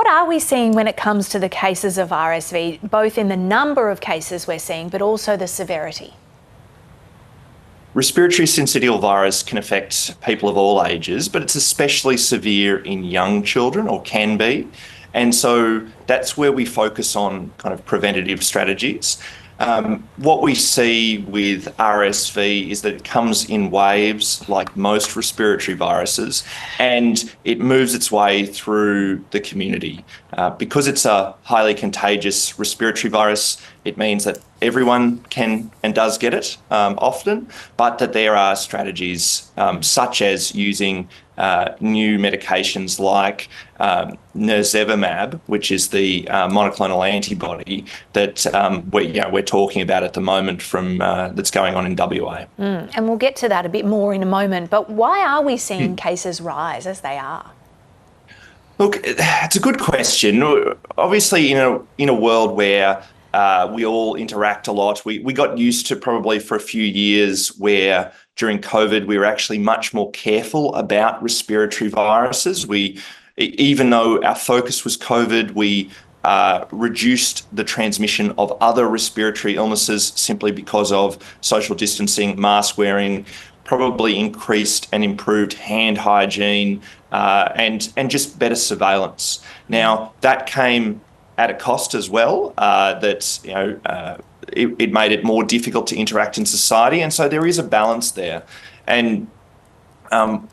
are we seeing when it comes to the cases of RSV, both in the number of cases we're seeing, but also the severity? Respiratory syncytial virus can affect people of all ages, but it's especially severe in young children, or can be. And so that's where we focus on kind of preventative strategies. What we see with RSV is that it comes in waves, like most respiratory viruses, and it moves its way through the community. Because it's a highly contagious respiratory virus, it means that everyone can and does get it often, but that there are strategies such as using new medications like nirsevimab, which is the monoclonal antibody that we're talking about at the moment from that's going on in WA. And we'll get to that a bit more in a moment, but why are we seeing cases rise as they are? Look, it's a good question. Obviously, in a world where we all interact a lot, we got used to, probably for a few years, where during COVID we were actually much more careful about respiratory viruses. Even though our focus was COVID, we reduced the transmission of other respiratory illnesses simply because of social distancing, mask wearing, probably increased and improved hand hygiene, and just better surveillance. Now, that came at a cost as well, it made it more difficult to interact in society, and so there is a balance there. And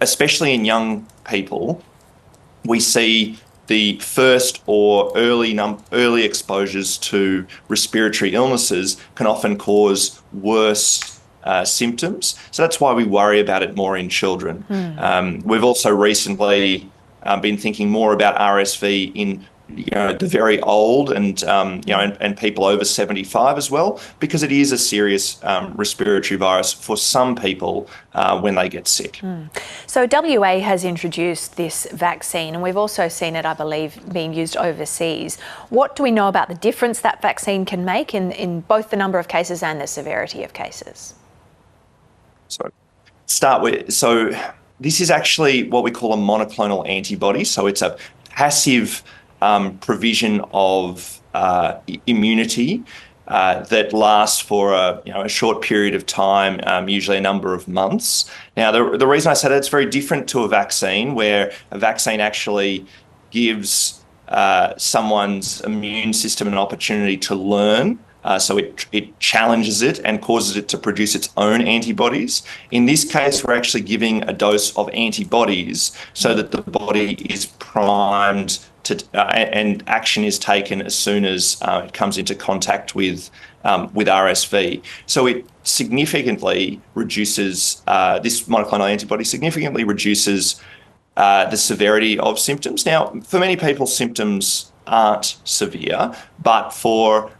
especially in young people, we see the first or early exposures to respiratory illnesses can often cause worse symptoms. So that's why we worry about it more in children. We've also recently been thinking more about RSV in the very old and people over 75 as well, because it is a serious respiratory virus for some people when they get sick. So WA has introduced this vaccine, and we've also seen it, I believe, being used overseas. What do we know about the difference that vaccine can make in both the number of cases and the severity of cases? So this is actually what we call a monoclonal antibody. So it's a passive provision of immunity that lasts for a short period of time, usually a number of months. Now, the reason I say that, it's very different to a vaccine, where a vaccine actually gives someone's immune system an opportunity to learn. So it challenges it and causes it to produce its own antibodies. In this case, we're actually giving a dose of antibodies so that the body is primed and action is taken as soon as it comes into contact with RSV. So it significantly reduces, this monoclonal antibody significantly reduces the severity of symptoms. Now, for many people, symptoms aren't severe, but for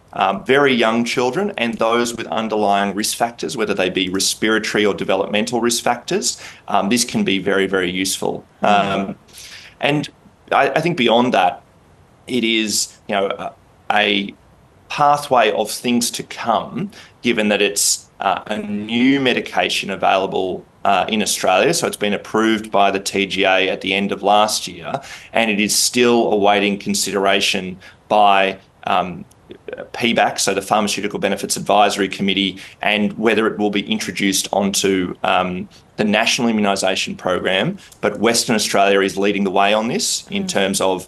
very young children and those with underlying risk factors, whether they be respiratory or developmental risk factors, this can be very, very useful. And I think beyond that, it is a pathway of things to come, given that it's a new medication available in Australia. So it's been approved by the TGA at the end of last year, and it is still awaiting consideration by PBAC, so the Pharmaceutical Benefits Advisory Committee, and whether it will be introduced onto the National Immunisation Program. But Western Australia is leading the way on this in terms of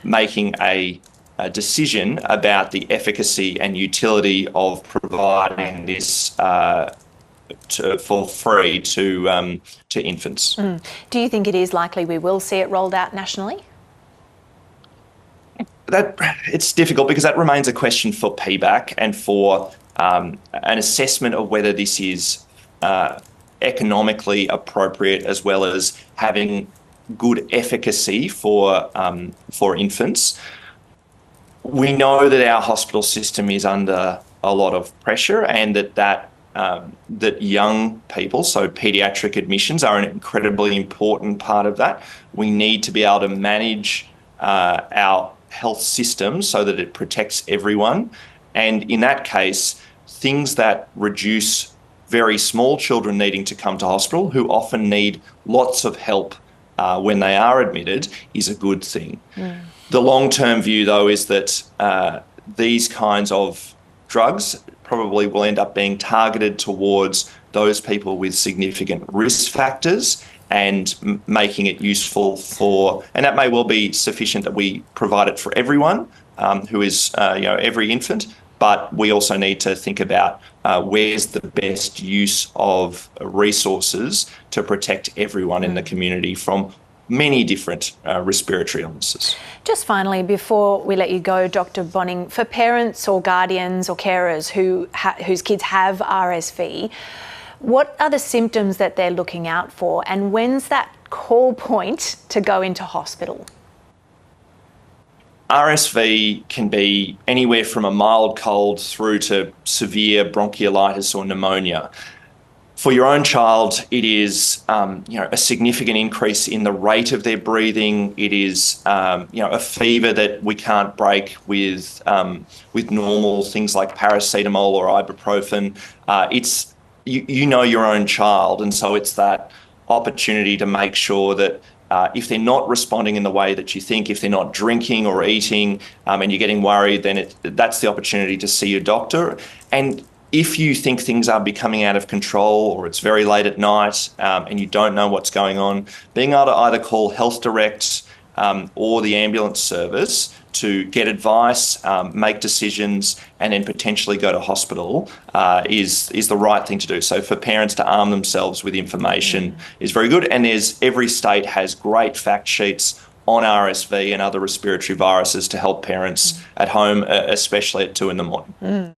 making a decision about the efficacy and utility of providing this for free to infants. Do you think it is likely we will see it rolled out nationally? It's difficult, because that remains a question for PBAC and for an assessment of whether this is economically appropriate, as well as having good efficacy for infants. We know that our hospital system is under a lot of pressure, and that young people, so paediatric admissions, are an incredibly important part of that. We need to be able to manage our health system so that it protects everyone. And in that case, things that reduce very small children needing to come to hospital, who often need lots of help when they are admitted, is a good thing. The long-term view, though, is that these kinds of drugs probably will end up being targeted towards those people with significant risk factors and making it useful for, and that may well be sufficient that we provide it for everyone who is, every infant, but we also need to think about where's the best use of resources to protect everyone in the community from many different respiratory illnesses. Just finally, before we let you go, Dr. Bonning, for parents or guardians or carers whose kids have RSV, what are the symptoms that they're looking out for, and when's that call point to go into hospital? RSV can be anywhere from a mild cold through to severe bronchiolitis or pneumonia. For your own child, it is a significant increase in the rate of their breathing. It is a fever that we can't break with normal things like paracetamol or ibuprofen. It's you know your own child, and so it's that opportunity to make sure that if they're not responding in the way that you think, if they're not drinking or eating, and you're getting worried, then that's the opportunity to see your doctor. And if you think things are becoming out of control or it's very late at night and you don't know what's going on, being able to either call Health Direct or the ambulance service to get advice, make decisions, and then potentially go to hospital is the right thing to do. So for parents to arm themselves with information is very good. And every state has great fact sheets on RSV and other respiratory viruses to help parents at home, especially at 2 in the morning.